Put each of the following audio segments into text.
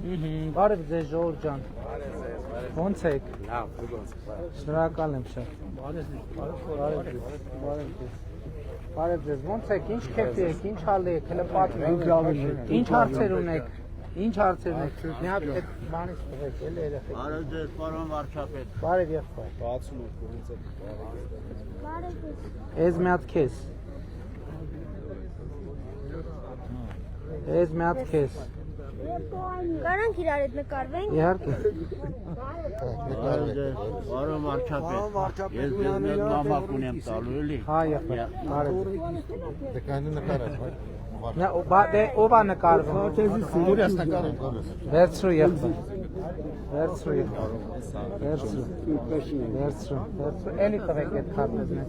Բարև ձեզ Ժողովուրդ ջան։ Ո՞նց եք։ Լավ, դուք ո՞նց եք։ Շնորհակալ եմ շատ։ Բարև ձեզ, ո՞նց եք, ինչ քեֆի եք, ինչ հալի եք, հələ պատմեք։ Ինչ հարցեր ունեք։ Ինչ հարցեր ունեք։ Մի հատ այդ բանից տվեք, էլի երեխեք։ Բարև ձեզ, պարոն վարչապետ։ Բարև եղբայր։ Բացում եք, ո՞նց եք։ Էս մի հատ քեզ։ Էս մի հատ քեզ։ Կարանք իրար հետ նկարվենք։ Իհարկե։ Բարև ձեզ, պարոն վարչապետ։ Ես ձեզ մեկ նամակ ունեմ տալու, էլի։ Հա, եղբայր։ Բարև։ Դե կանի նկարած, Ով է նկարվում։ Դուրս նկարում, գալիս։ Վերցրու եղբայր։ Վերցրու եղբայր։ Վերցրու։ Էլի տվեք այդ քարտեզն։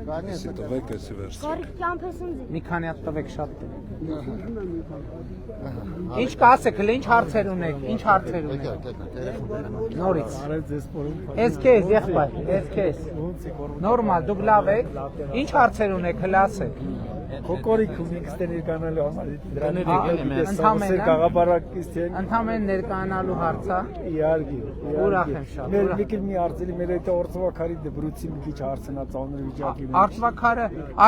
Կանի տվեք էսի վերս։ Կարիք կամպես ինձ։ Մի քանի հատ տվեք շատ։ Ինչ կասեք, հələ ինչ հարցեր ունեք, ինչ հարցեր ունեք։ Նորից։ Էս քեզ եղբայր, էս քեզ։ Նորմալ, դուք լավ եք։ Ինչ հարցեր ունեք, հələ ասեք։ Կոկորիկ ու ինքստեն ներկանալու Ընդհանրապես գաղաբարակիստեն ընդհանրապես ներկայանալու հարցա։ իհարկե Ուրախ եմ շատ։ Մեր մի արձելի մեր այդ օրծվակարի դբրուցի մի քիչ հարցնա ծանր վիճակի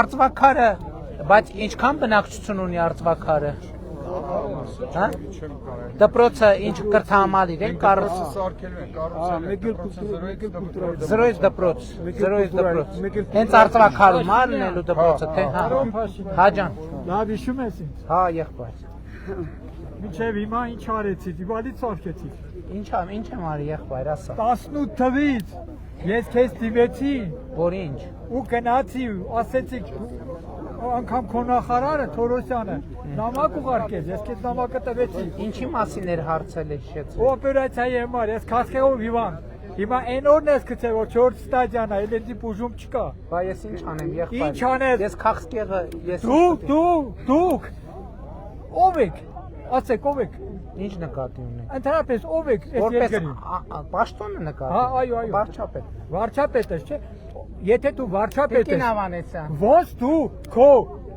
Արծվակարը, բայց ինչքան բնակչություն ունի արծվակարը։ Հա? Դպրոցը ինչ կրթահամալիր են կառուցում։ մեկ էլ կուլտուրա Զրոյից դպրոց։ Հենց արծվակարում արնելու դպրոցը, թե հա։ Հա ջան։ լավ հիշում ես ինձ Հա եղբայր։ մինչև հիմա ինչ արեցիք իվալի ծորքեցիք Ինչ եմ արի եղբայր, ասա։ 18 թվից ես քեզ դիվեցի Որ ինչ։ ու գնացի ու ասեցիք անգամ քո նախարարը Թորոսյանը նամակ ուղարկեց ես քեզ նամակը տվեցի Ինչի մասին էր հարցել հիշեցի։ օպերացիայի համար ես քասքեով հիվանդ հիմա այն օրն ես գցել որ 4 ստադիան է էլի բուժում չկա Բա ես ինչ անեմ եղբայր։ Ինչ անես։ Ես քաղցկեղը ես դուք ով եք ասեք ով եք Ինչ նկատի ունեք։ ընդհանրապես ով եք այս Որպես երկրին պաշտոնը նկատի։ Հա, այո։ Վարչապետ։ Վարչապետ ես չէ եթե դու վարչապետ Տիկին ես Ավանեսյան։ ոնց դու քո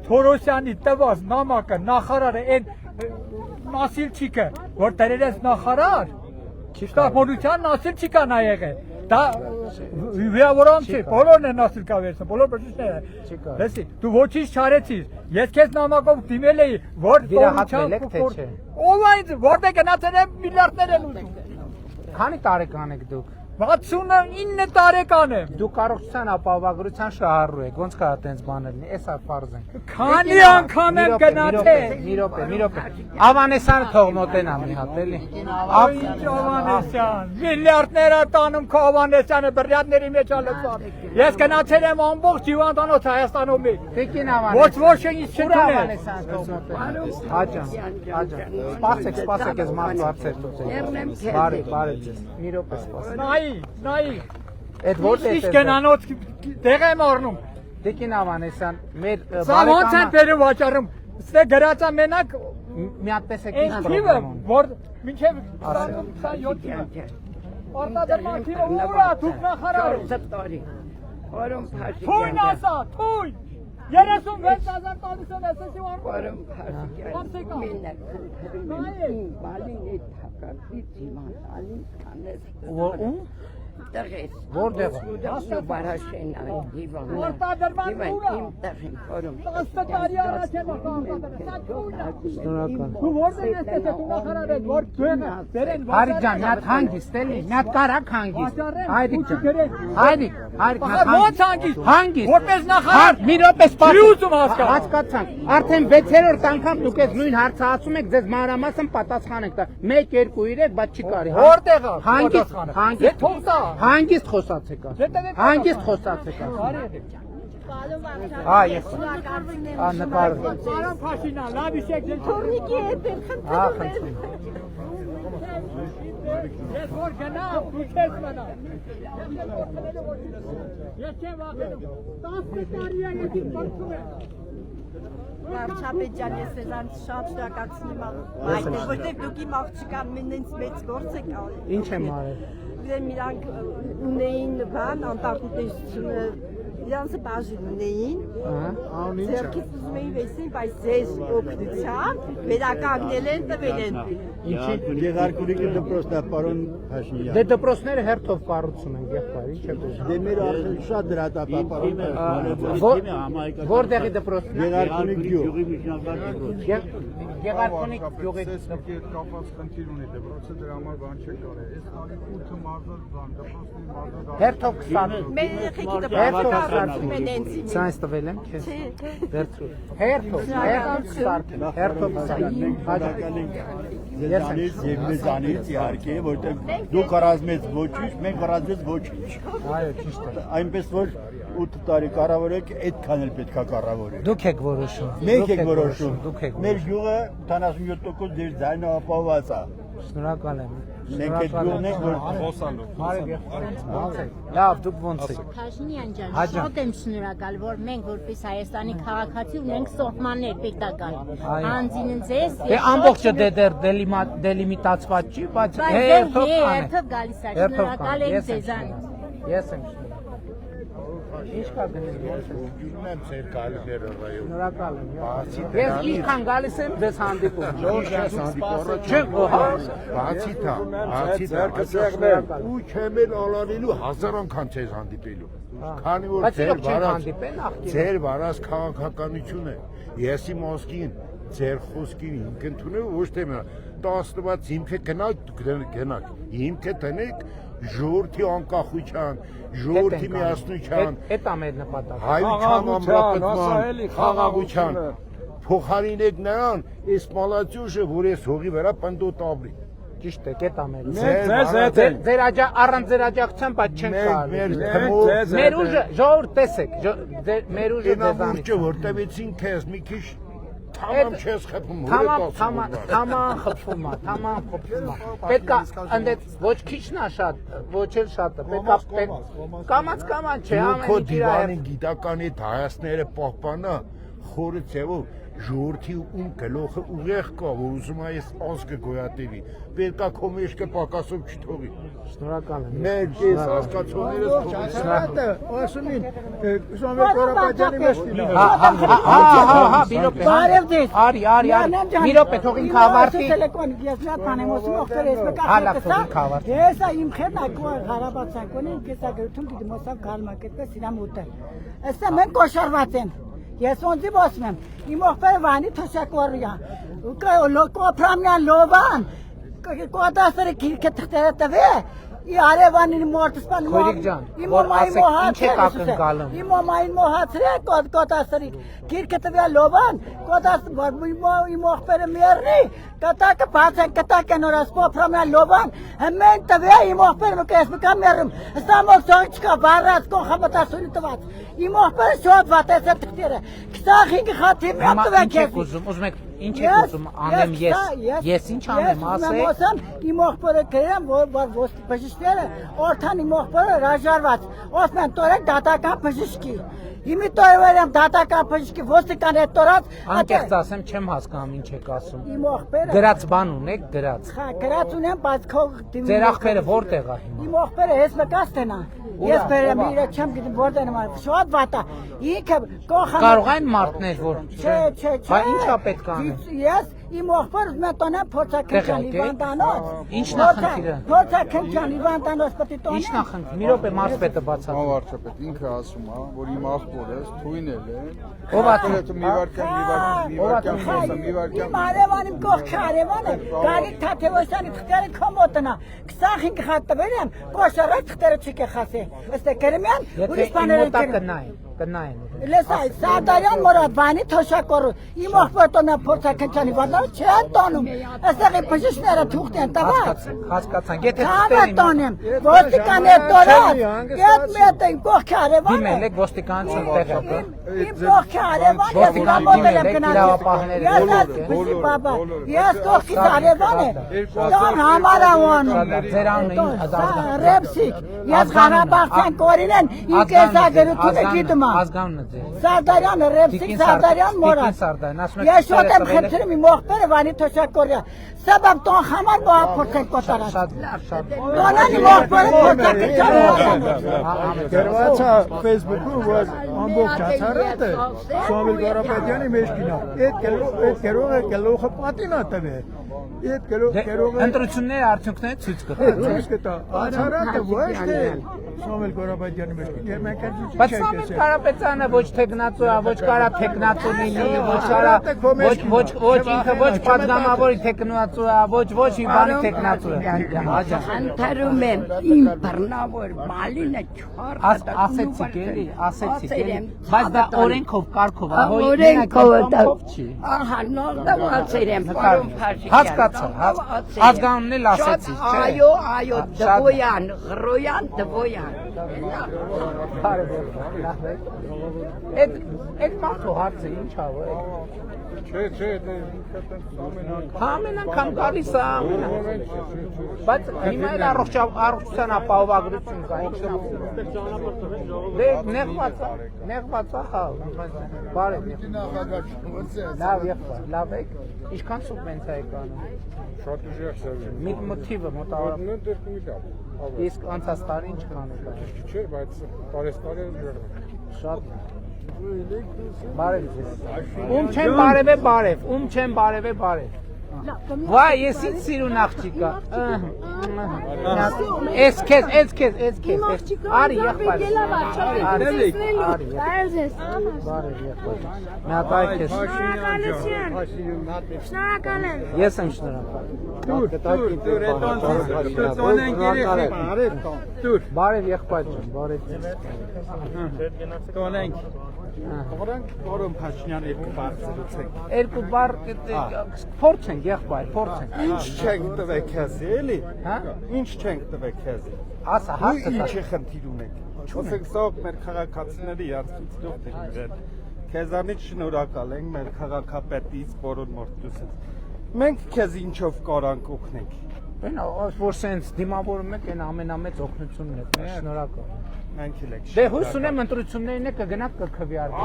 Թորոսյանի տված նամակը նախարարը այն Նասիլչիկը որ դերել ես նախարար Շտապօրության Նասիլչիկը նա եղել դա վիավորամ չի բոլորն են Նասիլկա վերցնում բոլոր բժիշկները լսի դու ոչինչ չարեցիր ես քեզ նամակով դիմել էի որ Վիրահատվել եք թե չէ։ ով այն որտեղ գնացել են միլիարդներ են ուզում Քանի տարեկան եք դուք։ 69 տարեկան եմ Դու կառուցության ապահովագրության շահառու եք։ Ոնց կա այդպես բաներ լինի։ Էսա ֆարզ են։ Քանի անգամ եմ գնացել Մի րոպե։ Ավանեսյանը թող մոտենա մի հատ էլի։ Ինչ Ավանեսյան, միլիարդներ է տանում քո Ավանեսյանը բրյատների մեջ ալեցան։ Ես գնացել եմ ամբողջ հիվանդանոց Հայաստանում մի։ Տիկին Ոչ Ավանեսյան։ ինչ Ուր չունես։ Ավանեսյանը թող մոտենա։ Հաջան։ Սպասեք ես մարդ հարցեր տուծեք։ Բարև ձեզ։ Մի րոպե սպասեք։ Նայի։ Այդ որտե՞ղ Ինչ գնանոց դեղ եմ առնում։ Տիկին Ավանեսյան, մեր Սա ոնց են բերում վաճառում։ Ստե գրածա մենակ մի հատ տեսեք ինչ այն թիվը պրոբլեմ ունի։ որ մինչև 27-ը։ Արտադրման թիվը ուրա դուք նախարար։ Թույն ասա, թույն։ 36,000 տալիս են ասեցի Պարոն Փաշիկյան, Ո՞ւմ։ տղես, Որտեղ։ բարաշենա, դիվան, Արտադրման ուրա։ իմ տղին, պարոն 10 տարի առաջ եմ արտադրել, սա թույն է։ Շնորհակալ։ Դու որտեղ ես տեսել դու նախարար ես, որ դուք դերեն Հարիկ ջան, մի հատ հանգիստ էլի, մի հատ կարակ հանգիստ։ Հայրիկ ջան։ Հայրիկ ո՞նց հանգիստ։ Հանգիստ։ Որպես նախարար Մի րոպե սպասեք։ Չի ուզում հասկանալ։ Հասկացանք։ Արդեն 6-րդ անգամ դուք այս նույն հարցը ասում եք, ձեզ մանրամասն պատասխան եք տա։ 1 2 3, բայց չի կարի։ Որտեղ է։ Հանգիստ, Դե հանգիստ։ թող տա։ Հանգիստ խոսացեք։ Հանգիստ խոսացեք։ Հա, ես։ Հա, նկարվում։ Պարոն Փաշինյան, լավ իշեք ձեր Թորնիկի հետ եմ Հա, խնդրում եմ։ Ես որ գնամ, դու չես մնալ։ Ես չեմ վախենում։ 10 տարի է ես փորձում եմ։ Վարչապետ ջան, ես ձեզանից շատ շնորհակալություն եմ որտեղ դուք իմ աղջկան ինձ մեծ գործ եք արել։ Ինչ եմ արել։ Իրանք ունեին բան, անտարբերությունը իրանցը բաժին ունեին, ձերքից ուզում էին վեսին, բայց ձեզ օգնությամբ վերականգնել են, տվել են։ Գեղարքունիքի դպրոցն է, պարոն Փաշինյան։ Դե դպրոցները հերթով կառուցում են, եղբայր, ինչ եք ուզում։ Դե մեր արդեն շատ դրատապա, պարոն Փաշինյան։ Որտեղի դպրոցն է։ Գեղարքունիք գյուղ։ Գեղարքունիք գյուղի կապված խնդիր ունի դպրոցը դրա համար բան չէ կարել։ Այս տարի 8 մարզեր բան դպրոցների մարզեր հերթով 20 Մեր երեխեքի դպրոցը կառուցում են հենց։ Սա այս տվել եմ քեզ։ Հերթով հերթով Ձեզանից եւ մեզանից իհարկե, որտեղ դու կառազմես ոչինչ, մենք կառազմես ոչինչ։ Այո, ճիշտ է։ Այնպես որ 8 տարի կառավարեք, այդքան էլ պետքա կառավարեք։ Դուք եք որոշում։ Մենք ենք որոշում։ Դուք եք։ Մեր գյուղը 77% ձեր ձայնը ապահովված է։ Շնորհակալ եմ։ Մենք այդ գյուղն ենք, որ Լավ, դուք ոնց եք։ Փաշինյան ջան, շատ եմ շնորհակալ, որ մենք որպես Հայաստանի քաղաքացի ունենք սահմաններ պետական։ Անձին ձեզ։ Դե ամբողջը դեր դելիմիտացված չի, բայց հերթով գալիս է։ Շնորհակալ եմ ձեզանից։ Ես եմ շնորհակալ։ Ինչ կա գնել ոնց է։ Ունեմ ձեր գալիները ռայոն։ Շնորհակալ եմ։ Ես ինչքան գալիս եմ դες հանդիպում։ Ժորժ հանդիպորը Չեմ ահա։ բացի դա, ու չեմ էլ ալանելու 1000 անգամ ձեզ հանդիպելու։ Քանի որ ձեր վարած քաղաքականություն է, ես իմ ասկին, ձեր խոսքին հիմք ընդունել ոչ թե մենակ 10-ված հիմքը գնաք, հիմքը տնեք ժողովրդի անկախության, ժողովրդի միասնության, Էդ է մեր նպատակը։ հայության ամրապնդման, խաղաղության, փոխարինեք նրան այս մալացյուշը, որ ես հողի վրա պնդոտ ապրի։ Ճիշտ է, կետ ամեն։ Ձեր առանց ձեր աջակցության բայց չենք կարող։ Մեր ուժը ժողովուրդ տեսեք, մեր ուժը ձեզանից։ Նա որտեղեցին քեզ մի քիչ Tamam չես խփում, Թաման խփում է։ Պետքա ընդդեմ ոչ քիչն է շատ, ոչ էլ շատը։ Պետքա կամած չէ, ամեն ինչ իր դիվանի գիտական այդ հայացքները պահպանա խորը ձևով ժողովրդի ում գլոխը ուղեղ կա, որ ուզում է այս ազգը գոյատևի։ Պետքա քո մեջքը պակասով չթողի։ Շնորհակալ եմ։ Մեր ես հասկացողներս ասում են, Սամվել Կարապետյանի մեջքին։ Հա, մի րոպե։ Արի, մի րոպե, թող ինքը ավարտի։ Ես նա բանեմ ասում օգտեր ես մեկա։ Հալա թող ինքը ավարտի։ Ես իմ խենա Ղարաբաղցակոնի կեսա գրթում դիմոսավ գալմակետպես իրա մուտը։ Ասա մենք կոշարված են։ Ես ոնցի ասում եմ, իմ ողբերը վանի թշակորիա։ Կոփրամյան լովան, կոդասերը քիրքը թղթերը տվե, Արևանին մորտսպան իմ մամային մոհացրե կոդասերի քիրքը տվե լովան, կոդաս իմ ողբերը մեռնի, կտակը բացեն, կտակը նորաս կոփրամյան լովան, հմեն տվե իմ ողբերը մկես մկա մեռում, հստա մոքսողի չկա բարած կոնխապտասունի տված, իմ ողբերը շոտ վատեսը թղթերը, 25 խաթի միակ տվե քեզ։ Ուզում եք ինչ եք ուզում անեմ ես ինչ անեմ ասեմ իմ ողբերը գրեմ որ բժիշկները օրթան իմ ողբերը հրաժարված ասում են տորեք դատական բժշկի Իմի տորվերեմ դատական բժշկի ոստիկան հետ տորած անկեղծ ասեմ չեմ հասկանում ինչ եք ասում իմ ողբերը գրած բան ունեք գրած հա գրած ունեմ բայց քո ձեր ախպերը որտեղ է հիմա իմ ողբերը ես մկաստենա ես բերեմ իրը չեմ գիտեմ որտեղ եմ շատ վատա ինքը կողան կարող են մարդներ որ չէ բա ինչա պետք է անել ես իմ ողբերը մտոնեմ փորձակնության Իվանդանոց ինչն է խնդիրը փորձակնության Իվանդանոց պետք է տոնեմ ինչն է խնդիրը մի րոպե մարզպետը բացատրի վարչապետ ինքը ասում է որ իմ աղբորս թույնել է ով է մի վարքյան Արևան իմ կողքը Արևանը Գարիկ Թաթևոսյանի թղթերը քո մոտնա 25 խատ տվերեմ կոշարած թղթերը չկե խասե ըստ Կերեմյան ուրիշ բաներ կնային Լես այ Սարդարյան Մորադվանի թոշակորը իմ ողբերտոնը փորձակնչանի վարդանը չեն տոնում այստեղի բժիշկները թուղթ են տված հասկացանք եթե տոնեմ ոստիկան է տորած այդ մետը իմ կողքը Արևանը դիմել եք ոստիկանություն տեղը իմ կողքը Արևանը ոստիկան դիմել եք իրավապահները ես կողքից Արևանը դան համարավանում ձեր անունը Ռեպսիկ Ես Ղարաբաղցյան կորին են իմ կեսագրությունը գիտում եմ։ Ազգանունը ձեր։ Սարդարյան, Ռևսիկ Սարդարյան մորած։ Ես շոտ եմ խնդրում իմ ողբերը վանի թոշակորյա։ Սաբավ տոն համար բա փորձել կոտարած։ Տոնան իմ ողբերը փորձել Գրվածա Facebook-ում որ ամբողջ հացարատը Սամվել Ղարաբաղյանի մեջ կինա։ Այդ գլուխը պատինա տվե։ Այդ գլուխը Ընտրությունների արդյունքները ցույց կտա։ ցույց կտա։ Հացարատը ոչ թե Սամվել Ղարաբաղյանի մեջ կինա։ Մենք Բայց Սամվել Կարապետյանը ոչ թեկնածու է, ոչ կարա թեկնածու լինի, ոչ կարա ոչ ինքը ոչ պատգամավոր թեկնածու է, ոչ մի բանի թեկնածու է։ Խնդրում եմ իմ բռնավոր մալինը չարխա Ասեցիք էլի, ասեցիք էլի, բայց դա օրենքով կարգով է, օրենքով չի։ Ահա նոր դասեր եմ պարոն Փաշիկյան։ Հասկացա, ազգանունն էլ ասեցի, չէ։ Այո, Դվոյան, Ղրոյան, Դվոյան։ Այդ մարդու հարցը ինչ ա ոյ։ Չէ, Ամեն անգամ գալիս է, բայց հիմա էլ առողջության ապահովագրություն կա, ինչն է։ Դե նեղված է, բարև։ Լավ եղբայր, լավ եք, ինչքան սուբվենցիա եք անում։ շատ ուժեղ սերվի։ Մոթիվը մոտավորապես։ Իսկ անցած տարի ինչքան եք անում։ Չէ, բայց տարեստարի ուժեղ։ Շատ բարև ձեզ։ Ում չեմ բարև է բարև, ում չեմ բարև է բարև։ Վայ, ես ինչ սիրուն աղջիկա։ Էս քեզ։ Արի եղբայր։ Արի եղբայր։ Մի հատ այ քեզ։ Շնորհակալ եմ։ Ես եմ շնորհակալ։ Բարև եղբայր ջան, բարև ձեզ։ Տոնենք Պարոն Փաշինյան երկու բառ զրուցենք։ Երկու բառ փորձենք եղբայր, փորձենք։ Ինչ չենք տվեք քեզ, էլի։ Հա? Ինչ չենք տվեք քեզ։ Ասա, հարցը Ինչի խնդիր ունենք։ Ոսեք սա մեր քաղաքացիների իրացությունով դեր։ Քեզանից շնորհակալ ենք մեր քաղաքապետից Պարոն Մորտուսից։ Մենք քեզ ինչով կարանք օգնենք։ Որ սենց դիմավորում եք, այն ամենամեծ օգնությունն է, շնորհակալ։ Մենք էլ ենք։ Դե հույս ունեմ ընտրություններին է կգնաք կքվեարկի։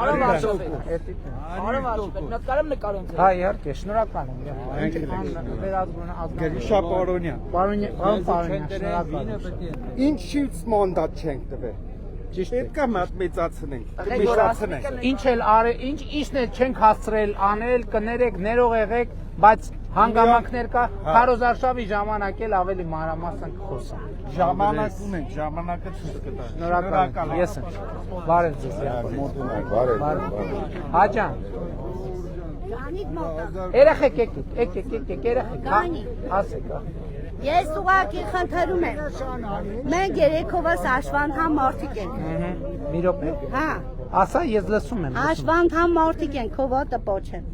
Հա, իհարկե, շնորհակալ եմ։ Գրիշա Պարոնյան։ Պարոն Պարոնյան, շնորհակալ եմ։ Ինչից մանդատ չենք տվել։ Ճիշտ է։ Պետք է մեծացնենք, մեծացնենք։ Ինչ էլ արել, ինչն էլ չենք հասցրել անել, կներեք, ներող եղեք, բայց հանգամանքներ կա, քարոզարշավի ժամանակ էլ ավելի մանրամասն կխոսանք։ Ժամանակ ունենք, ժամանակը ցույց կտա։ Շնորհակալ եմ, ես եմ։ Բարև ձեզ։ Բարև։ Հաջան։ Երեխեք եկեք, երեխեք, ասեք։ Ես ուղղակի խնդրում եմ։ Մենք երեքովս Աշվանթան մարդիկ ենք։ Մի րոպե։ Հա։ Ասա, ես լսում եմ։ Աշվանթան մարդիկ ենք, քո ոտը պոչեն։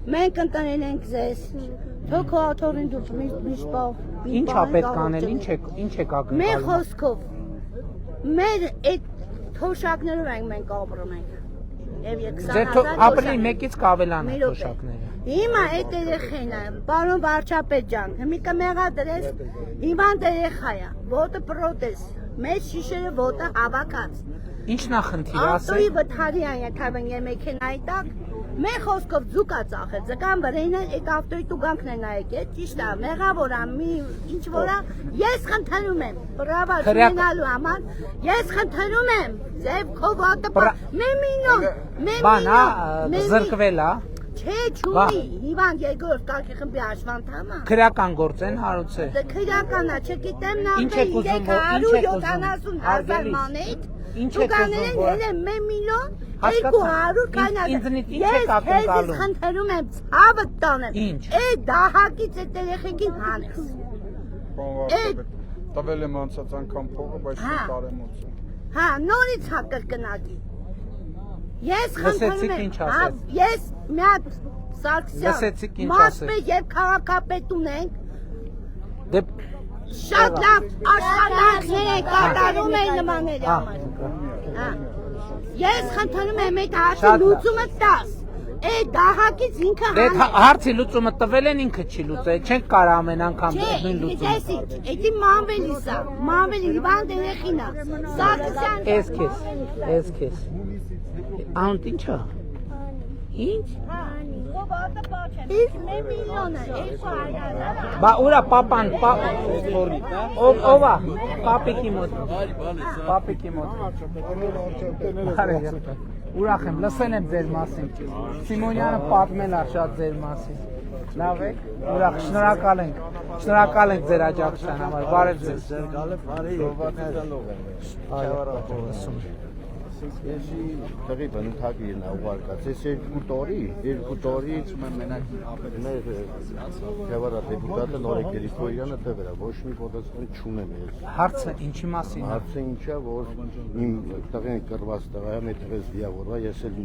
Մենք ընտրել ենք ձեզ։ Թոքո աթորին դուք միշտ Ինչ է պետք անել, ինչ եք ակնկալում։ Մեր խոսքով մեր այդ թոշակներով մենք ապրում ենք։ Եվ 20000 ապրի մեկից կավելան թոշակները։ Հիմա այդ երեխեն է, պարոն վարչապետ ջան, հիմի կմեղա դրես, հիմա երեխա է, ոտը պրոտեզ, մեծ շիշերը ոտը հավաքած։ Ինչն է խնդիրը, ասեք։ Ավտոյի վթարի անյակավն է մեքենայի տակ, մեր խոսքով ձուկա ծախել, ձկան վրեն է, այդ ավտոյի տուգանքն է նայեք, այդ ճիշտ է, մեղավոր է, ինչ որ է, ես խնդրում եմ, բրավա չունենալու համար, ես խնդրում եմ, ձև քո ոտը մեմինոն, զրկվել է։ Չէ, չունի, հիվանդ երկրորդ կարգի խմբի Աշվանթանը։ Քրական գործ են հարուցել։ Դե քրական է, չգիտեմ նա 370,000 մանետ։ Դուք անել են 1 միլիոն 200 կանալ։ Ես քեզ խնդրում եմ ցավը տանեմ։ Այդ դահակից այդ երեխեքին հանես։ Տվել եմ անցած անգամ փողը, բայց չտարեմ ոնց։ Հա, նորից հա կրկնակի։ Ես խնդրում եմ, ես մի հատ Սարգսյան, մասպետ եւ քաղաքապետ ունենք։ Դե շատ լավ աշխատանքներ են կատարում են նմանների համար։ Ես խնդրում եմ այդ հարցի լուծումը տաս։ դահակից ինքը Դե հարցի լուծումը տվել են ինքը չի լուծել, չենք կարող ամեն անգամ նույն լուծումը։ Էդի մանվելի սա, մանվելի բան դերեխինա։ Սարգսյան։ Էս քեզ։ Անտ ինչա։ Ինչ։ Իսկ մի միլիոնը, 200,000։ Բա ուրա papan, ովա, պապիկի մոտ։ Ուրախ եմ, լսել եմ ձեր մասին։ Սիմոնյանը պատմել է շատ ձեր մասին։ Լավ եք, ուրախ, շնորհակալ ենք ձեր աջակցության համար, բարև ձեզ։ Տեղի բնութագիր նա ուղարկած, ես երկու տորից մենակ մեր Քևարա դեպուտատը Նորեկ Գրիգորյանը տվերա, ոչ մի պատասխան չունեմ ես։ Հարցը ինչի մասին է։ Հարցը ինչա, որ իմ տղեն կրված տղայա, մեր տղես վիավորվա, ես էլ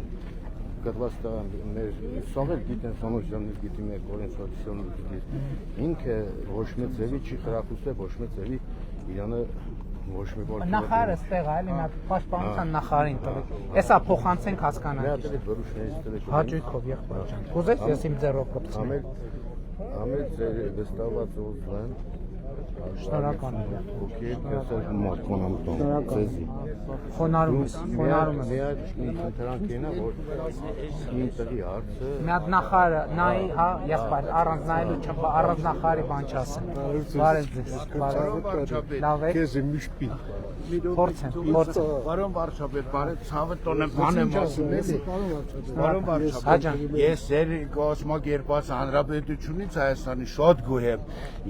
կրված տղա մեր սողել գիտեն Սոնոսյանից գիտի մեր Կորեն Սոտիսյոնից գիտի, ինքը ոչ մի ձևի չի խրախուսել, ոչ մի ձևի իրանը ոչ մի որ Նախարարը ստեղ է, էլի նա պաշտպանության նախարարին տվեք։ Էսա փոխանցենք հասկանանք։ Հաճույքով եղբայր ջան։ Կուզես ես իմ ձեռով կպցնեմ։ Ամեն ձեր վստահված ուզվեն։ Շնորհակալ եմ։ Օքեյ, կեսել մատկոնամ տոն։ Ձեզի։ Խոնարհում եմ։ Միած ինքնրանք ենա, որ իմ տղի հարցը Մի հատ նախարարը նայի, հա, եղբայր, առանց նայելու առանց նախարարի բան չասեմ։ Բարև ձեզ։ Լավ եք։ Քեզ եմ միշտ Փորձեմ։ Բարոն վարչապետ, բարև ցավը տոնեմ բանեմ ասում էլի։ Բարոն վարչապետ, ես ձեր կոսմոգերբաց հանրապետությունից Հայաստանի շատ գոհ եմ։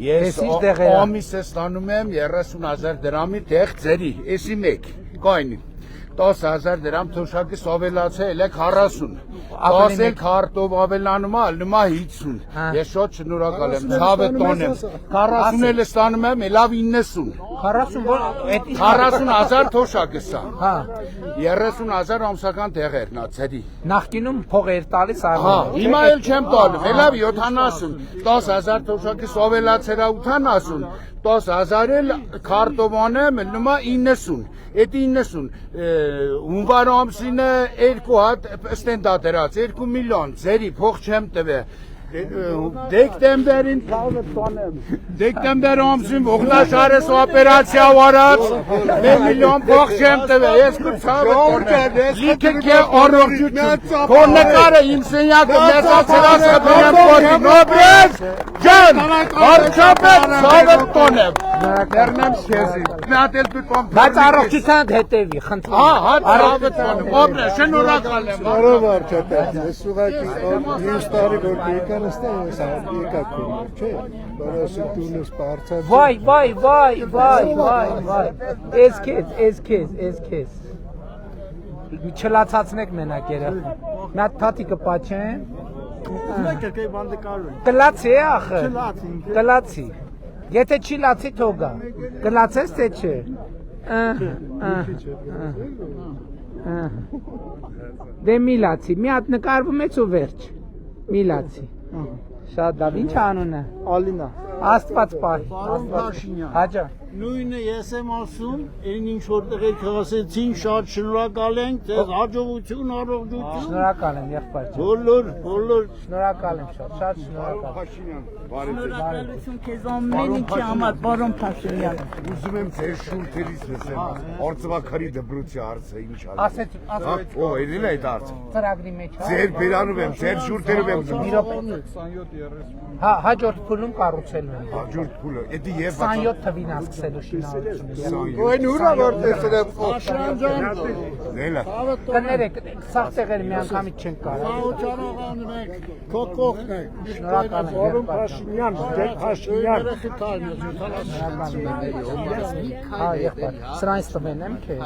Ես ամիս է ստանում եմ 30,000 դրամի տեղ ձերի, էսի մեկ, կայնի 10,000 դրամ թոշակի ավելացել է 40, 10 քարտով ավելանում է, ալնում է 50, ես շատ շնորհակալ եմ, ցավը տոնեմ, 40 էլ ստանում եմ, լավ 90, 40,000 թոշակ է սա, 30,000 ամսական տեղեր նա ձերի։ Նախկինում փող էր տալիս Հա, հիմա էլ չեմ տալու, լավ 70, 10,000 թոշակի ավելացել է 80, 10,000 էլ քարտով անեմ, ալնում է 90, Էդի 90, հունվար ամսինը 2 հատ ստենդատերած, 2 միլիոն, ձերի փող չեմ տվե, դեկտեմբերին դեկտեմբեր ամսին ողնաշարես օպերացիա վարած 1 միլիոն փող չեմ տվե, ես կու ցավը լիքը կե առողջություն, քո նկարը իմ սենյակը մեծացրած կբերեմ կորի, նոբրես ջան, վարչապետ ցավը տոնեմ, դեռնեմ շեզի, նատել պիտոմ Բայց առողջության հետևի, խնդրում ցավը տոնեմ, նոբրես, շնորհակալ եմ Բարով վարչապետ, ես ուղղակի մյուս տարի որ եկան ստե ես եկա կոմեր, չէ, որոս դունս բարձած Վայ, ես քեզ չլացացնեք մենակ երախը, մի հատ թաթիկը պաչեմ, կլացի է ախը, կլացի, եթե չի լացի թոգա, կլացես թե չէ, դե մի լացի, մի հատ նկարվում ես ու վերջ, մի լացի, շատ լավ, ինչ անունը, Ալինա Աստված պահի, հաջա Նույնը ես եմ ասում, այն ինչ որտեղ եք ասեցին, շատ շնորհակալ ենք, ձեզ հաջողություն, առողջություն։ Շնորհակալ եմ, եղբայր ջան։ Բոլոր Շնորհակալ եմ շատ շնորհակալ։ շնորհակալություն քեզ ամեն ինչի համար, պարոն Փաշինյան։ Ուզում եմ ձեր շուրթերից լսեմ, Արցվաքարի դպրոցի հարցը ինչ ա։ Ասեցի։ Ո, էլի այդ հարցը։ Ծրագրի մեջ, հա։ Ձեր բերանում եմ, ձեր շուրթերով եմ ուզում։ Հա, հաջորդ փուլում կառուցելու եմ։ Հաջորդ փուլը, էդի եւ 27 թվին ասկսելու շինարարությունը։ Այն ուրա որ տեսել Նելա։ Կներեք, սաղ տեղեր մի անգամից չեն կարող։ Քո կողքն է։ Շնորհակալ եմ։ Պարոն Փաշինյան, դեր Փաշինյան։ Հա, եղբայր, սրանից տվեն եմ քեզ։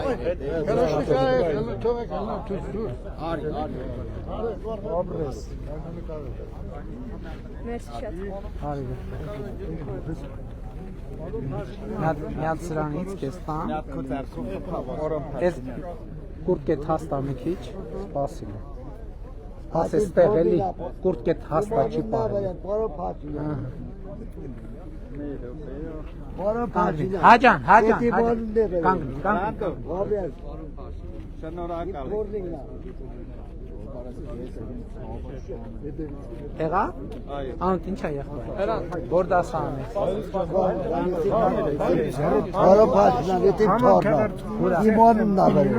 Մերսի շատ։ Մի հատ սրանից կես տան։ Ես կուրտկետ հաստա մի քիչ, սպասիլ է։ Ասես տեղ էլի, կուրտկետ հաստա չի պարել։ Հաջան, կանգնի։ Շնորհակալ եմ Եղա։ Անդ ինչ է եղբայր։ Որ դասան է։ Բարո փաշնան, եթե թորնա։ Իմանն նավեր։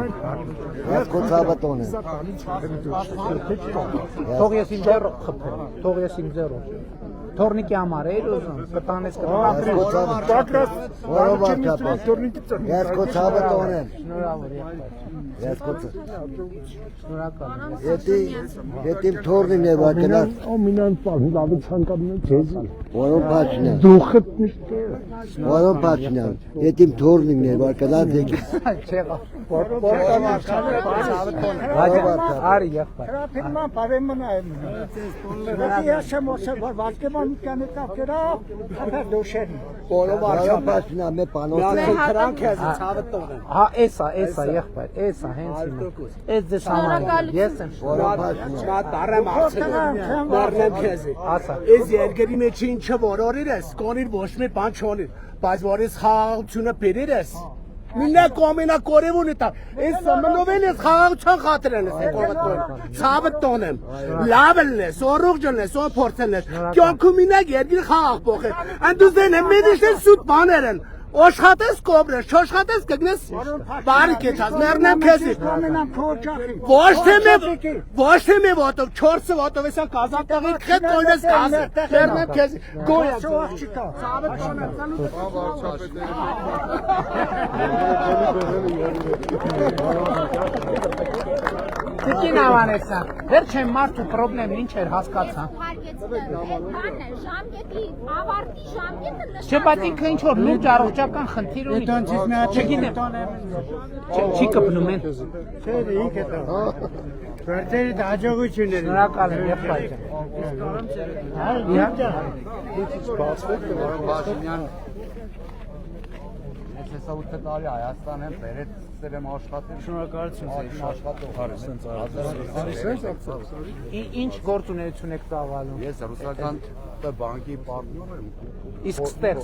Ես կոչաբատոն եմ։ Թող ես իմ ձեռը խփեմ։ Թող ես իմ ձեռը։ Թորնիկի համար էր ուզում, կտանես կտանես։ Ես կոչաբատոն եմ։ Շնորհավոր եղբայր։ Ես կոչ։ Շնորհակալ եմ։ Եթե թորնին է վակնած։ Ամինան պարն լավի ցանկանում եմ քեզ։ Բարո փաշնան։ Դուխդ միշտ։ Բարո փաշնան։ Եթե թորնին է վակնած եկի։ Չեղա։ Արի եղբայր։ Ֆիրման բարեմն է։ Ես եմ ասել, որ վարկեման կանը տակերա, հա դոշեն։ Բարո փաշնան, մե պանոց։ Հա, էսա եղբայր, էսա հենց հիմա։ Էս դες համար ես եմ ասա։ Ես երկրի մեջ ինչը որորիր ես, կոնիր ոչ մի բան չոնիր, բայց որ ես խաղաղությունը բերիր ես, մինա կոմինա կորև ունի տա, ես մնովել ես խաղաղության խատր են ես կողտոն, ցավը տոնեմ, լավելն ես, օրուղջն ես, օն փորձելն ես, կյանքում մինակ երկիր խաղաղ փոխել, ընդուզեն եմ մեդիշեն սուտ բաներ են, Oşxatես կոբրես, չոշխատես կգնես բարի կեչած, մերնեմ քեզի։ Ոչ թե մի ոտով, 4 ոտով էսա կազատեղի քետ կոյնես կազը, մերնեմ քեզի, գոյա չկա։ Տիկին ավանեսա, վերջ եմ մարդու պրոբլեմն ինչ էր հասկացա։ Ժամկետի, ավարտի ժամկետը նշան։ Չէ, բայց ինքը ինչ որ լուրջ առողջական խնդիր ունի։ Չգիտեմ։ Չի կպնում են։ Չէ, ինքը դա։ Վերջերի հաջողություններ։ Շնորհակալ եմ, եղբայր։ Ես հեսա 8 տարի Հայաստան եմ, բերեց եմ աշխատել։ Շնորհակալություն ձեզ աշխատող Ինչ գործունեություն եք ծավալում։ Ես ռուսական բանկի պարտներ եմ։ Իսկ ստեղ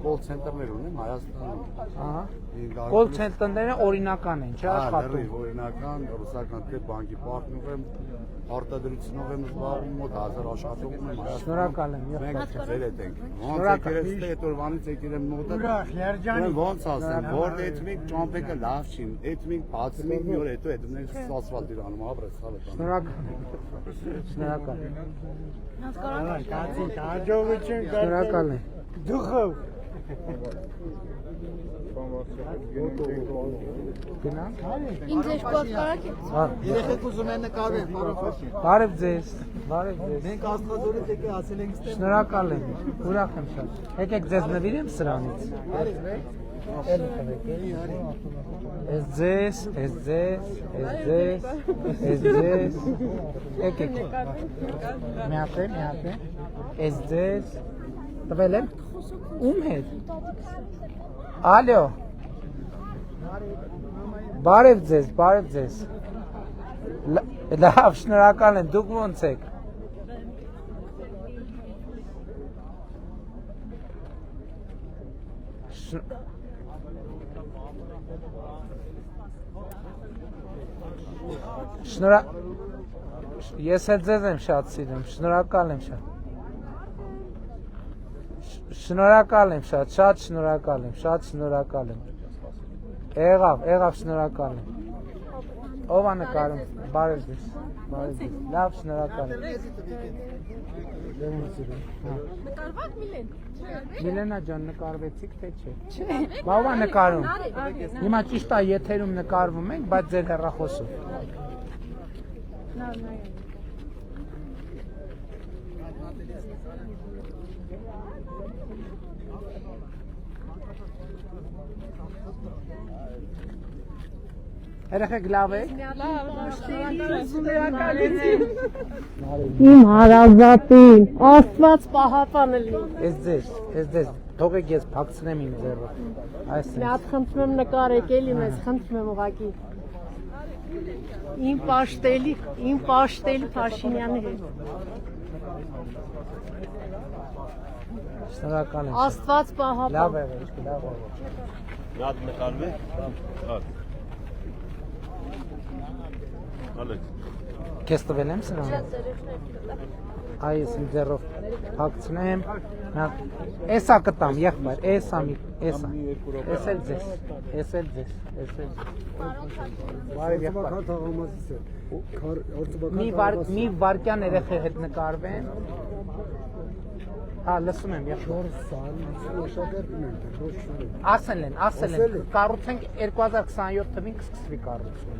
կոլ ցենտրներ ունեմ Հայաստանում։ Ահա։ Կոլ ցենտրները օրինական են, չէ՞ աշխատում։ Օրինական ռուսական բանկի պարտներ եմ, արտադրությունով եմ զբաղվում, մոտ 1000 աշխատող ունեմ Հայաստանում։ Շնորհակալ եմ, մենք ձեր հետ ենք։ Ոնց եկել եք օրվանից եկել եմ մոտը։ Ոնց ասեմ, որ էթմիկ ճամփեկը լավ չի, էթմիկ բացում մի օր հետո այդ ունենք ասֆալտ իրանում, ապրես հալը։ Շնորհակալ։ Հաջողություն Շնորհակալ եմ։ Դուխով։ Ինձ ես պատկառակ եմ։ Երեխեք ուզում են նկարվել, Բարև ձեզ, բարև ձեզ։ մենք աստվածորից եկե ասել ենք ստեղ։ Շնորհակալ եմ, ուրախ եմ շատ։ Եկեք ձեզ նվիրեմ սրանից։ Ես ձեզ, եկեք։ Մի հատ է։ Ես ձեզ, տվել եմ։ Ում հետ։ Ալո։ Բարև ձեզ։ Լավ, շնորհակալ եմ, դուք ոնց եք։ Ես էլ ձեզ եմ շատ սիրում, շնորհակալ եմ շատ։ Շնորհակալ եմ շատ շնորհակալ եմ։ Եղավ շնորհակալ եմ։ Ով է նկարում, բարև ձեզ, լավ շնորհակալ եմ։ Նկարվակ Միլեն։ Միլենա ջան, նկարվեցիք թե չէ։ Բա ով է նկարում։ Հիմա ճիշտ է եթերում նկարվում ենք, բայց ձեր հեռախոսով։ Երեխեք լավ եք։ Իմ հարազատին, Աստված պահապանը լինի։ Ես ձեզ, թողեք ես փակցնեմ իմ ձեռը։ Այս Մի հատ խնդրում եմ նկարեք էլի մեզ, խնդրում եմ ուղղակի։ Իմ պաշտելի Փաշինյանի հետ։ Շնորհակալ եմ։ Աստված պահապան։ Լավ եղեք, լավ։ Լավ նկարվի։ Հա։ Ալեք։ Քեզ տվել եմ սրան։ Այս իմ ձեռով փակցնեմ։ Էսա կտամ, եղբայր, էսա։ Էս էլ ձեզ։ Բարև եղբայր։ Մի վարկյան երեխի հետ նկարվեն։ Հա, լսում եմ, եղբայր։ Ասել են, կառուցենք 2027 թվին կսկսվի կառուցումը։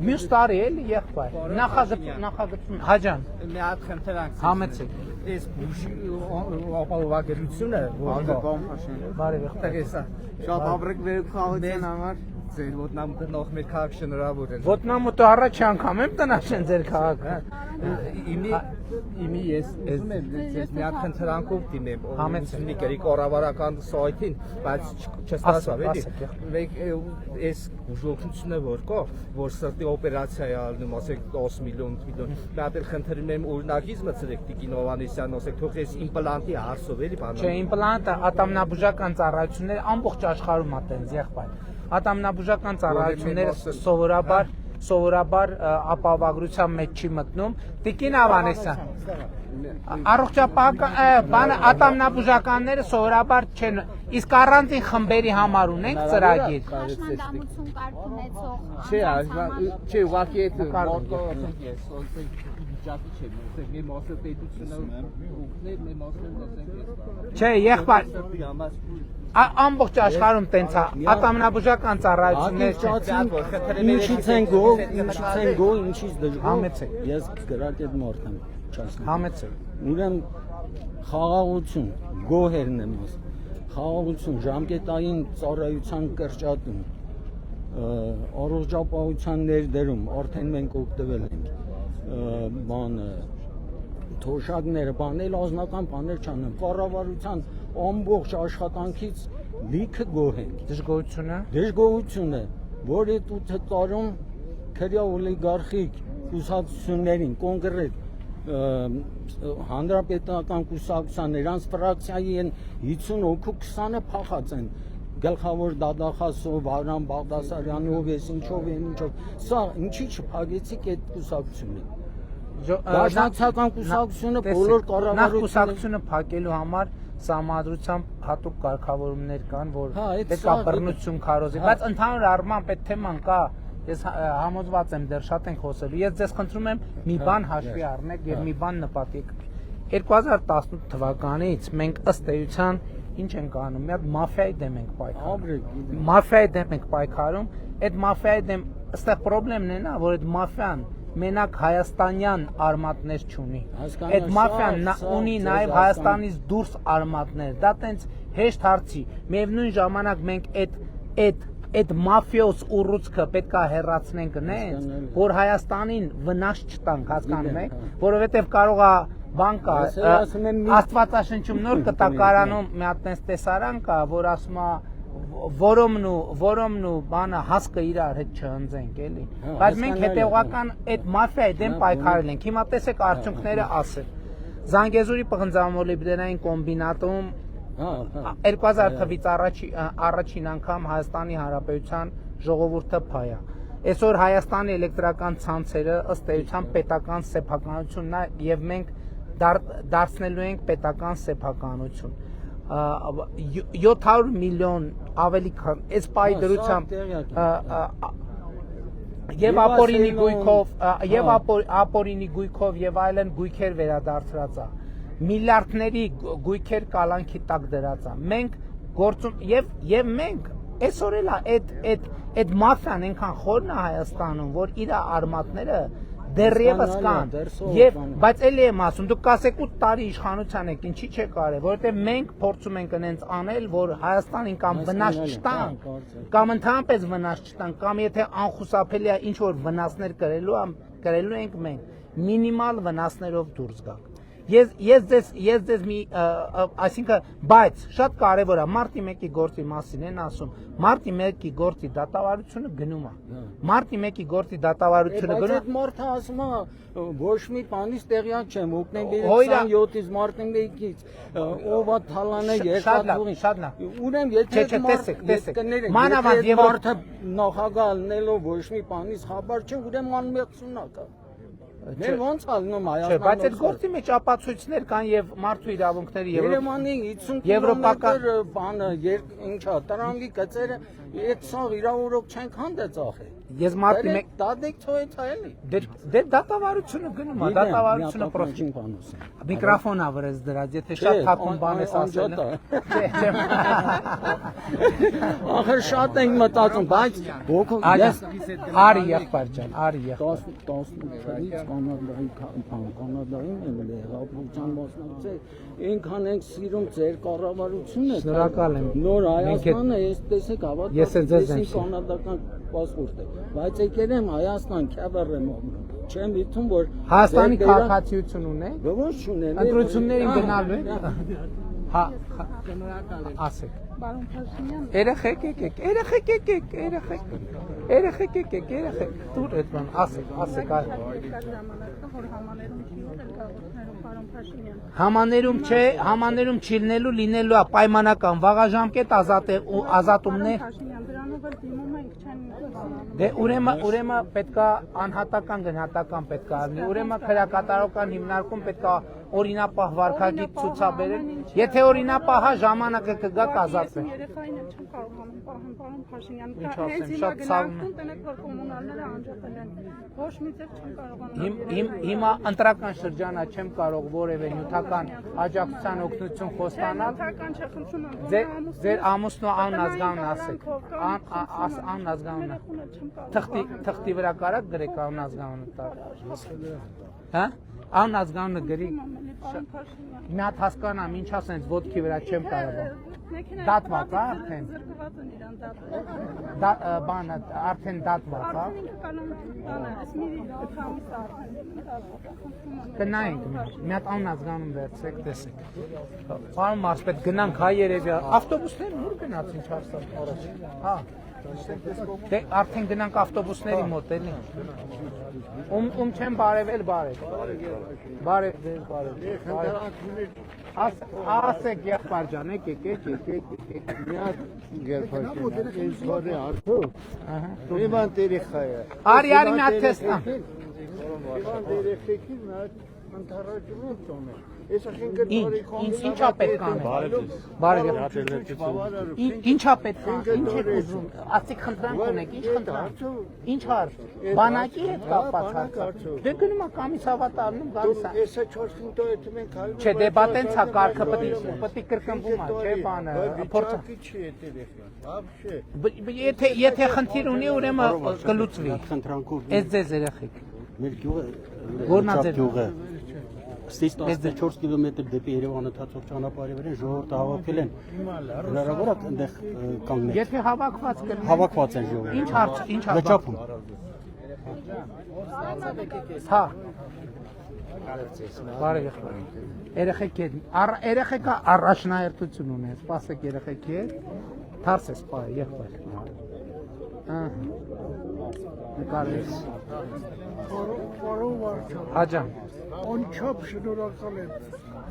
Մյուս տարի էլի եղբայր, նախագծում, Հաջան, Մի հատ խնդրանք համեցեք։ Այս բուժի ապահովագրությունը, Բարև եղբայր։ շատ ապրեք վերք խաղացան համար ձեր ոտնամուտը նող մեր քաղաք շնորհավոր է։ Ոտնամուտը առաջ անգամ եմ տնաշեն ձեր քաղաքը։ Իմի ես ուզում եմ ձեզ մի հատ խնդրանքով դիմեմ, համեցնի կերի կառավարական սայթին, բայց չստացավ էլի։ Մենք այս բուժօգնությունը որ կա, որ սրտի օպերացիա է ալնում, ասեք 10 միլիոն, մի հատ էլ խնդրում եմ օրինակից մտցրեք Տիկին Հովհաննիսյան, ասեք թող այս իմպլանտի հարցով էլի բանը։ Չէ, իմպլանտը ատամնաբուժական ծառայությունները ամբողջ աշխարհում ա տենց եղբայր։ Ատամնաբուժական ծառայությունները սովորաբար ապահովագրության մեջ չի մտնում։ Տիկին Հովհաննիսյան, առողջապահական ատամնաբուժականները սովորաբար չեն, իսկ առանձին խմբերի համար ունենք ծրագիր։ Հաշմանդամություն կարգ ունեցող։ Չէ, ուղղակի այդ վիճակի չէ, մի մասը պետությունը ուղղներ, մի մասը Չէ, եղբայր, ամբողջ աշխարհում տենց է, ատամնաբուժական ծառայություններ Ինչից են գոհ, ինչից դժգոհ։ Համեցեք։ Ես գրակետ մարդ եմ, չասեմ։ Համեցեք։ Ուրեմն խաղաղություն, գոհերն եմ ասում։ Խաղաղություն, ժամկետային ծառայության կրճատում, առողջապահության ներդրում, արդեն մենք օգտվել ենք։ Բանը թոշակները, բանել ազնական բաներ չանեմ, կառավարության ամբողջ աշխատանքից լիքը գոհ ենք։ Դժգոհությունը, որ այդ 8 տարում քրյա օլիգարխիկ կուսակցություններին, կոնկրետ հանրապետական կուսակցության նրանց ֆրակցիայի են 50 հոգու 20-ը փախած են գլխավոր դադախազով Վարան Բաղդասարյանով, ինչով են, ինչով։ Սա ինչի չփակեցիք այդ կուսակցությունը։ Դաշնակցական կուսակցությունը բոլոր կառավարությունը փակելու համար Սահմանադրությամբ հատուկ կարգավորումներ կան, որ պետք է բռնություն քարոզի, բայց ընդհանուր առմամբ այդ թեման կա, ես համոզված եմ դեռ շատ ենք խոսելու։ Ես ձեզ խնդրում եմ մի բան հաշվի առնեք եւ մի բան նպատեք։ 2018 թվականից մենք ըստ էության ինչ ենք անում, մի հատ մաֆիայի դեմ ենք պայքարում։ Այդ մաֆիայի դեմ այստեղ խնդրեմն է նա, որ այդ մաֆիան մենակ հայաստանյան արմատներ չունի։ Այդ մաֆիան ունի նաև Հայաստանից դուրս արմատներ։ Դա տենց հեշտ հարցի։ Միևնույն ժամանակ մենք այդ մաֆիոս ուռուցքը պետք է հեռացնենք նենց, որ Հայաստանին վնաս չտանք, հասկանում եք, որովհետև կարող է բան կա, Աստվածաշնչում նոր կտակարանում մի հատ տենց տեսարան կա, որ ասում է որոմն ու բանը հասկը իրար հետ չհնձենք էլի, բայց մենք հետևողական այդ մաֆիայի դեմ պայքարել ենք։ Հիմա տեսեք արդյունքները ասել։ Զանգեզուրի պղնձամոլիբդենային կոմբինատում 2000 թվականից առաջին անգամ Հայաստանի Հանրապետության ժողովուրդը փայա։ Այսօր Հայաստանի էլեկտրական ցանցերը ըստ էության պետական սեփականությունն է եւ մենք դարձնելու ենք պետական սեփականություն։ 700 միլիոն ավելի քան այս պայի դրությամբ եւ ապորինի գույքով եւ այլն գույքեր վերադարձրած է։ Միլիարդների գույքեր կալանքի տակ դրած է։ Մենք գործում եւ մենք այսօր էլ այդ մաֆիան այնքան խորն է Հայաստանում, որ իր արմատները դեռևս կան, բայց էլի եմ ասում, դուք կասեք 8 տարի իշխանության եք, ինչի՞ չեք արել, որովհետև մենք փորձում ենք այնց անել, որ Հայաստանին կամ վնաս չտանք, կամ ընդհանրապես վնաս չտանք, կամ եթե անխուսափելի է ինչ որ վնասներ կրելու ենք մենք, մինիմալ վնասներով դուրս գանք։ Ես ձեզ մի այսինքն բայց շատ կարևոր է մարտի 1-ի գործի մասին են ասում մարտի 1-ի գործի դատավարությունը գնում է մարտի 1-ի գործի դատավարությունը գնում Այդ մարդը ասում է ոչ մի բանից տեղյակ չեմ օկտեմբերի 27-ից մարտի 1-ից ով է թալանը երկաթուղին շատ ուրեմն եթե մարդը նախագահ ալնելով ոչ մի բանից խաբար չէ ուրեմն անմեղսունակ է Մեր ոնց ալնում Հայաստանում Բայց այդ գործի մեջ ապացույցներ կան եւ մարդու իրավունքների Երևանի 50 կիլոմետր բանը ինչա տրամվի գծերը այդ սաղ իրավունք չենք հանդե ծախել Ես մարտի 1 դադեք թողեց էլի Դե դատավարությունը գնում է դատավարությունը պրոֆեսիոն բանոց Միկրոֆոնը վրես դրած եթե շատ թափուն բան ես ասել Ախր շատ ենք մտածում բայց Արի եղբայր ջան արի եղբայր 18-ից կանադային եմ եղապության մասնակցել այնքան ենք սիրում ձեր կառավարությունը Շնորհակալ եմ նոր Հայաստանը ես տեսեք հավատացեք կանադական պասպորտ է բայց եկել եմ Հայաստան քյավեռ եմ չեմ իտում որ Հայաստանի քաղաքացիություն ունեք ոչ ունեմ ընտրություններին գնալու եք հա ասեք Պարոն Փաշինյան Երեխեք դուր այդ բան ասեք Համաներում չիլնելու լինելու է պայմանական վաղաժամկետ ազատումներ Դե ուրեմն պետքա անհատական գնահատական պետքա լինի ուրեմն քրեակատարական հիմնարկում պետքա օրինապահ վարքագիծ ցուցաբերել եթե օրինապահ ժամանակը կգա կազատվեն Երեխային չեմ կարողանում պահել պարոն Փաշինյան հենց հիմա գնահատում տենեք որ կոմունալները անջատել են ոչ մի ձև չեմ կարողանում Հիմա ընտրական շրջանա չեմ կարող որևէ նյութական աջակցության օգնություն խոստանալ Ձեր ամուսնու անազգանուն ասեք անազգանունը թղթի վրա կարած գրեք անազգանունը տալ Հա անազգանունը գրի մի հատ հասկանամ ինչ ասենց ոտքի վրա չեմ կարող դատված է արդեն բանը արդեն դատված Կնայենք մի հատ անազգանուն վերցրեք տեսեք Պարոն Մարսպետ գնանք հայ երևի ավտոբուսներն ուր գնացին 4 սար առաջ Հա Դե արդեն գնանք ավտոբուսների մոտ էլի Ում չեմ բարևել բարև Ասեք եղբայր ջան եկեք Մի հատ գերփաշինը ինձ հորի արդու Իման տերիխայը Արի մի հատ տեսնամ Իման տերիխեքի մի հատ ընթառաջում եմ տոնել Ինչա պետք անել Ինչա պետք անել Ինչ եք ուզում Ասիկ խնդրանք ունեք Ինչ խնդրանք Ինչ հարց Բանակի հետ կապված Դե գնում է կամիս հավատարնում գալիս է Եսա 4 խնդո եթե մենք հալում Չէ դե բատենց է կարգը պետք կրկնվում է չէ բանը Վիճակի չի է տերեխը Եթե խնդիր ունի ուրեմն կլուծվի Էս ձեզ երեխեք Մեր գյուղը Որնա ձեր գյուղը Ստից 14 կիլոմետր դեպի Երևան ընթացող ճանապարհի վրա ժողովուրդը հավաքել են հնարավոր է այնտեղ կանգնել Եթե հավաքված են ժողովուրդը Ինչ հարց Վճապում Հա Բարև եղբայր Երեխեքա առաջնահերթություն ունեն սպասեք երեխեքի հետ Թարս է սպայ եղբայր Նկարես Պարոն Վարդան Հաջան Անչափ շնորհակալ եմ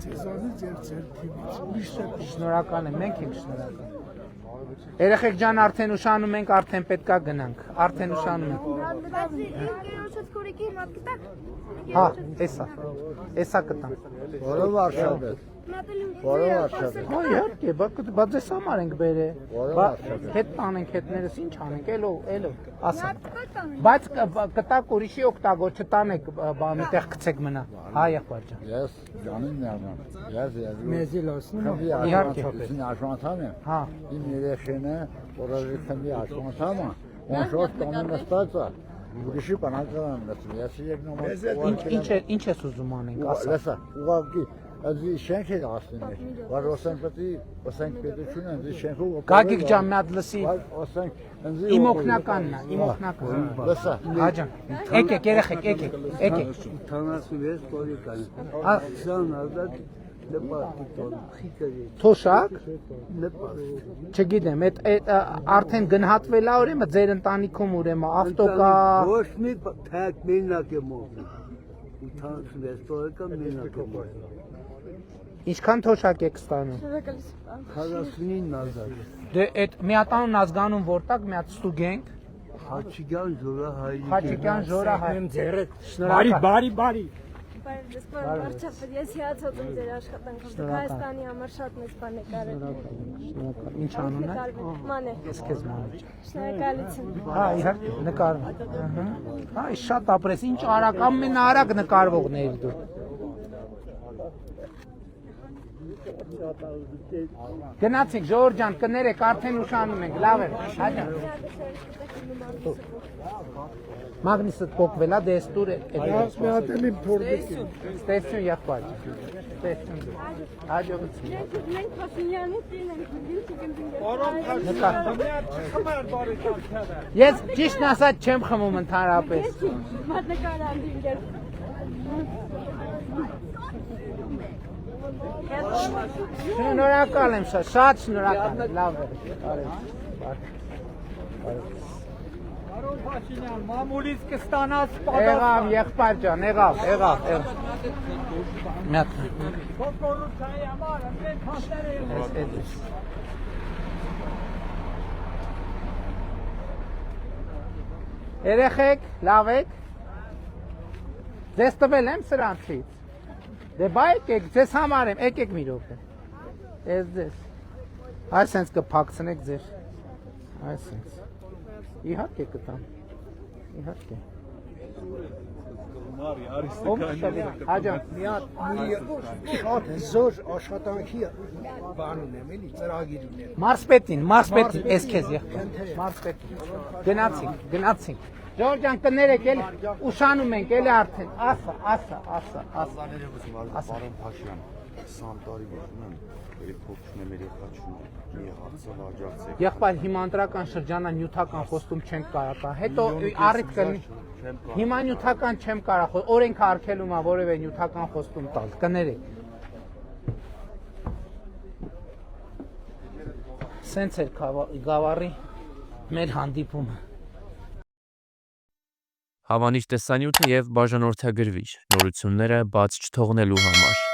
ձեզանից եւ ձեր թիմից Շնորհակալ եմ մենք ենք շնորհակալ Երեխեք ջան արդեն ուշանում ենք արդեն պետքա գնանք արդեն ուշանում ենք Հա էսա կտամ Որով արշավը Հա իհարկե բայց ես համար ենք բերել հետ տանենք հետներս ինչ անենք էլո ասեք բայց կտակ ուրիշի օգտագոր չտանեք միտեղ գցեք մնա հա եղբայր ջան Ես ջանին նարնամ ես մեզի լոսնում իհարկե աշվանթան եմ հա իմ երեխեքը որոշի խմբի աշվանթան ու շոտ տանը նստած է ուրիշի բանակը նստում ես եկնում Ինչ ես ուզում անենք ասա լսա ուղղակի Ադի շենք է ասում։ Որ осանք պետությունը ադի շենքով Գագիկ ջան մի հատ լսի։ Осանք Իմ օգնականն է, իմ օգնականն։ Լսա։ Հաջան։ Եկեք երեխեք, եկեք, եկեք։ 76 պոլիկան։ Ախսան ազատ Թոշակ։ Չգիտեմ, այդ արդեն գնահատվել է ուրեմն ձեր ընտանիքում ուրեմն ավտոկա։ Ոչ մի թակ մենակ է մոռնում։ 86 պոլիկան մենակ է մոռնում։ Ինչքան թոշակ եք ստանում։ 49,000։ Դե այդ միատանուն ազգանուն որտակ մի հատ ստուգենք։ Խաչիկյան Ժորահայի։ Խաչիկյան Ժորահայի։ Բարի։ Ես հիացած եմ ձեր աշխատանքով։ Հայաստանի համար շատ մեծ բան եք արել։ Ինչ անուն է։ Մանե։ Ես քեզ մանե։ Շնորհակալություն։ Հա, իհարկե, նկարում։ Հա, շատ ապրես, ինչ արագ, ամենաարագ նկարվողն էիր դու։ Գնացինք, Ժողովուրդ ջան, կներեք, արդեն ուշանում ենք, լավ է, հաջան։ Մագնիսը կոկվել է, դեստուր է։ Մի հատ էլ իմ փորդիկին։ Ստեսություն եղբայր։ Ստեսություն։ Հաջողություն։ Մենք Փաշինյանի տին ենք, Պարոն Փաշինյան, չխմար բարեկամները։ Ես ճիշտն ասած չեմ խմում ընդհանրապես։ մատնակարան դինգեր։ Շնորհակալ եմ շատ շնորհակալ եմ, լավ է։ Պարոն Փաշինյան, մամուլից կստանաս Եղավ, եղբայր ջան, եղավ։ Մի հատ։ կոռուպցիայի համար ընդ հասները Երեխեք, լավ եք։ Ձեզ տվել եմ սրանցից։ Դե բայ եկեք, ձեզ համար եմ, եկեք մի րոպե։ Ձեզ։ Այսենց կփակցնեք ձեր։ Այսենց։ Իհարկե կտամ։ Իհարկե։ Հաջան։ Մի հատ շատ զոր աշխատանքի բան ունեմ, էլի ծրագիր ունեմ։ Մարսպետին, ես քեզ եղբայր։ Մարսպետին։ Գնացինք։ Ժողովուրդ ջան, կներեք էլի, ուշանում ենք էլի արդեն։ Ասա։ Պարոն Փաշյան, 20 տարի բժշկում եմ, երեք փոքրն եմ երեխա չունեմ, մի հարցը աջակցեք։ Եղբայր հիմա ընտրական շրջանա նյութական խոստում չենք կարող։ Հետո առիթ կլինի։ Հիմա նյութական չեմ կարող, օրենքը արգելում է որևէ նյութական խոստում տալ, կներեք։ Սենց էր գավառի մեր հանդիպումը։ Հավանիչ տեսանյութը եւ բաժանորդագրվիչ նորությունները բաց չթողնելու համար